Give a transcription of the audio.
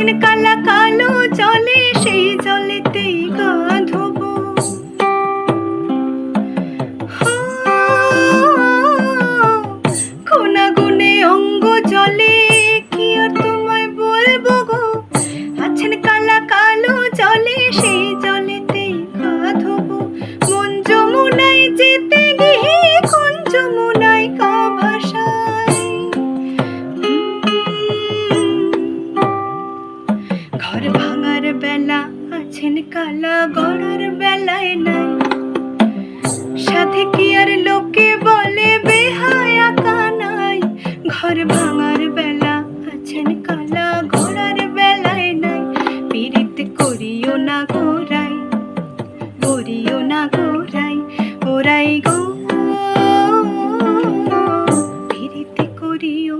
আছেন কালা কালো জলে, সেই জলেতেই গা ধোবো। গুনে অঙ্গ জলে, কি আর তোমায় বলবো গো। আছেন কালা কালো জলে, সেই জলেতেই গা ধোবো। মন যমুনায় যেতে গিয়ে কোন যমুনায় গা ভাসায়। ঘর ভাঙার বেলা আছেন কালা, গড়ার বেলায় নাই। সাথে কি আর লোকে বলে বেহায়া কানাই। ঘর ভাঙার বেলা আছেন কালা, গড়ার বেলায় নাই। পীড়িত করিও না গোরাই, করিও না গোরাই, ওরাই গো। পীড়িত করিও